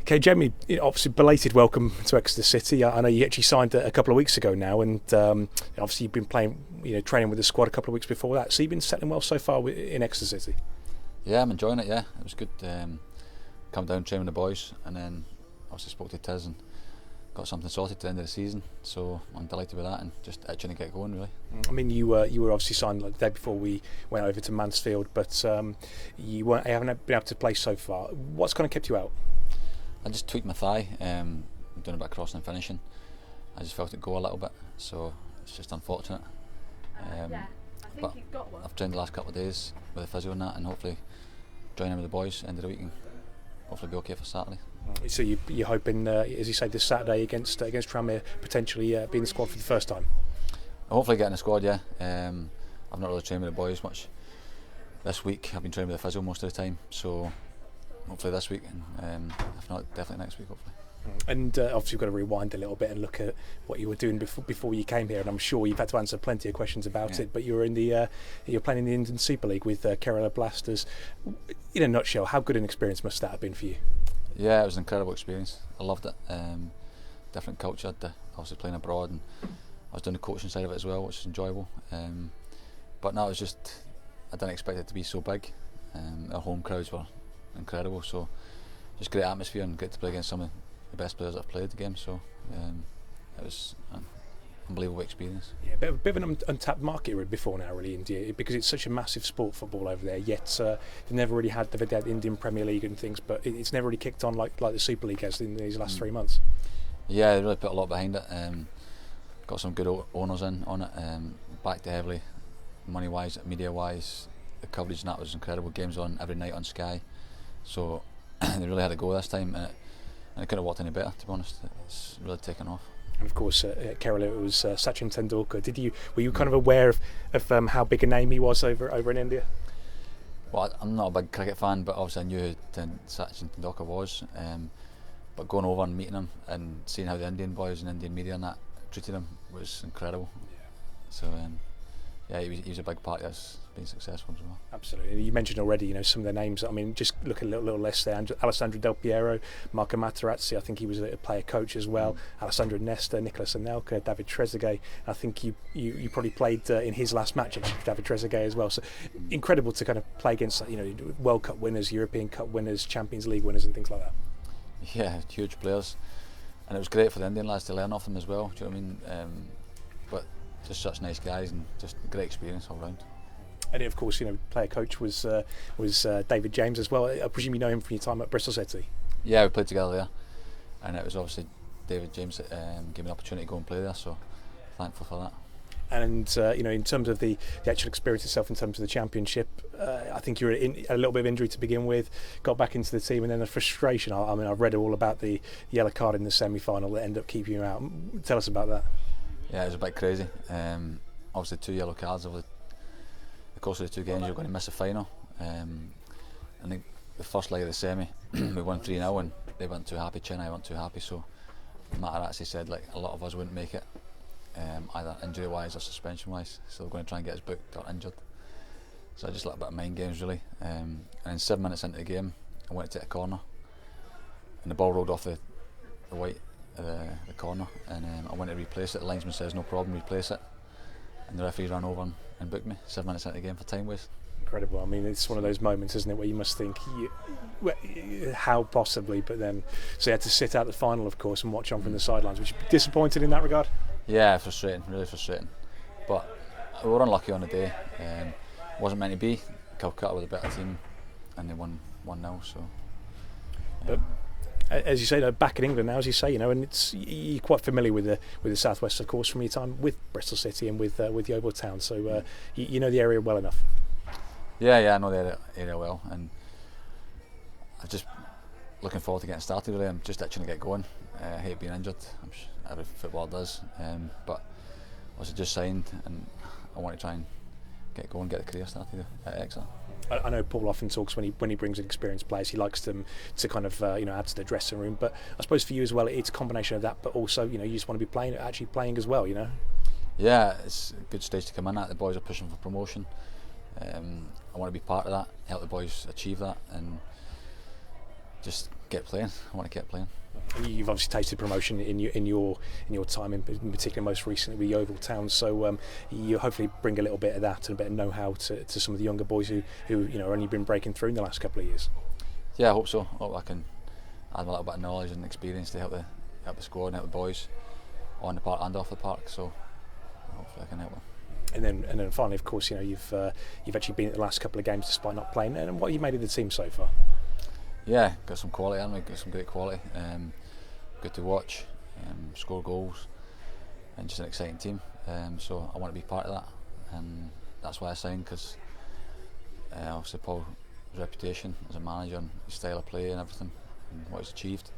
Okay, Jamie, obviously belated welcome to Exeter City. I know you actually signed a couple of weeks ago now, and obviously you've been playing, training with the squad a couple of weeks before that. So you've been settling well so far in Exeter City. Yeah, I'm enjoying it. Yeah, it was good. Come down, train with the boys, and then obviously spoke to Tiz and got something sorted at the end of the season. So I'm delighted with that and just itching to get going really. I mean, you were obviously signed the day before we went over to Mansfield, but you haven't been able to play so far. What's kind of kept you out? I just tweaked my thigh, doing a bit of crossing and finishing. I just felt it go a little bit, so it's just unfortunate. But I've trained the last couple of days with the physio and that, and hopefully join in with the boys end of the week and hopefully be okay for Saturday. So you're hoping, as you say, this Saturday against Tranmere, potentially be in the squad for the first time? Hopefully get in the squad, yeah. I've not really trained with the boys much this week. I've been training with the physio most of the time, so hopefully this week, and if not, definitely next week, hopefully. And obviously you've got to rewind a little bit and look at what you were doing before you came here, and I'm sure you've had to answer plenty of questions about it, but you're playing in the Indian Super League with Kerala Blasters. In a nutshell, how good an experience must that have been for you? Yeah, it was an incredible experience. I loved it. Different culture, obviously playing abroad, and I was doing the coaching side of it as well, which was enjoyable. But no, it was just, I didn't expect it to be so big. Our home crowds were incredible, so just great atmosphere and get to play against some of the best players that I've played the game, so it was an unbelievable experience. Yeah, a bit of an untapped market before now, really, India, because it's such a massive sport, football over there, yet they've never really had the Indian Premier League and things, but it's never really kicked on like the Super League has in these last 3 months. Yeah, they really put a lot behind it. Got some good owners on it, backed it heavily, money wise, media wise. The coverage and that was incredible, games on every night on Sky, so they really had a go this time, and it couldn't have worked any better, to be honest. It's really taken off. And of course, at Kerala it was Sachin Tendulkar. Were you kind of aware of how big a name he was over in India? Well, I'm not a big cricket fan, but obviously I knew who Sachin Tendulkar was. But going over and meeting him and seeing how the Indian boys and Indian media and that treated him was incredible. So yeah, he was a big part of us being successful as well. Absolutely. You mentioned already, some of the names. I mean, just look at a little list there. Alessandro Del Piero, Marco Materazzi. I think he was a player coach as well. Alessandro Nesta, Nicolas Anelka, David Trezeguet. I think you probably played in his last match against David Trezeguet as well. So incredible to kind of play against World Cup winners, European Cup winners, Champions League winners, and things like that. Yeah, huge players, and it was great for the Indian lads to learn off them as well. Do you know what I mean? But just such nice guys and just a great experience all round. And of course, player coach was David James as well. I presume you know him from your time at Bristol City. Yeah, we played together there, and it was obviously David James that gave me the opportunity to go and play there. So thankful for that. And in terms of the actual experience itself, in terms of the championship, I think you were in a little bit of injury to begin with, got back into the team, and then the frustration. I mean, I've read all about the yellow card in the semi-final that ended up keeping you out. Tell us about that. Yeah, it was a bit crazy. Obviously 2 yellow cards over the course of the 2 games. You're going to miss a final. I think the first leg of the semi, we won 3-0, and they weren't too happy. Chennai weren't too happy, so Materazzi said a lot of us wouldn't make it, either injury wise or suspension wise. So we're going to try and get us booked or injured. So just a little bit of mind games really. And then 7 minutes into the game, I went to take a corner, and the ball rolled off the white. The corner, and I went to replace it. The linesman says no problem, replace it, and the referee ran over and booked me 7 minutes into the game for time waste. Incredible. I mean, it's one of those moments, isn't it, where you must think how possibly, but then so you had to sit out the final, of course, and watch on from the sidelines. Which disappointed in that regard? Yeah, frustrating, really frustrating, but we were unlucky on the day. Wasn't meant to be. Calcutta were the better team, and they won 1-0, so but as you say, back in England now, as you say, and you're quite familiar with the southwest, of course, from your time with Bristol City and with Yeovil Town. So you know the area well enough. Yeah, I know the area well, and I'm just looking forward to getting started. Really, I'm just itching to get going. I hate being injured. I'm sure every footballer does, but I was just signed, and I want to try and get going, get the career started at Exeter. I know Paul often talks when he brings in experienced players, he likes them to kind of add to the dressing room. But I suppose for you as well, it's a combination of that, but also you just want to be actually playing as well. Yeah, it's a good stage to come in at. The boys are pushing for promotion. I want to be part of that, help the boys achieve that, and just get playing. I want to keep playing. You've obviously tasted promotion in your time, in particular most recently with Yeovil Town. So you hopefully bring a little bit of that and a bit of know-how to some of the younger boys who only been breaking through in the last couple of years. Yeah, I hope so. I hope I can add a little bit of knowledge and experience to help the squad and help the boys on the park and off the park. So hopefully I can help them. And then finally, of course, you've actually been at the last couple of games despite not playing. And what have you made of the team so far? Yeah, got some quality, haven't we? Got some great quality. Good to watch, score goals, and just an exciting team. So I want to be part of that, and that's why I signed, because obviously Paul's reputation as a manager and his style of play and everything, and what he's achieved.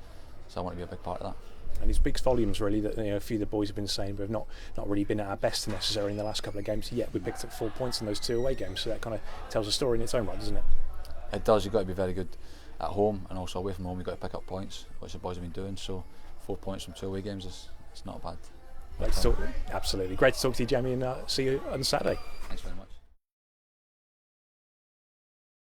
So I want to be a big part of that. And it speaks volumes, really, that a few of the boys have been saying we've not really been at our best necessarily in the last couple of games. Yet we picked up 4 points in those 2 away games, so that kind of tells a story in its own right, doesn't it? It does. You've got to be very good at home, and also away from home you've got to pick up points, which the boys have been doing. So 4 points from 2 away games it's not bad. Absolutely. Great to talk to you, Jamie, and see you on Saturday.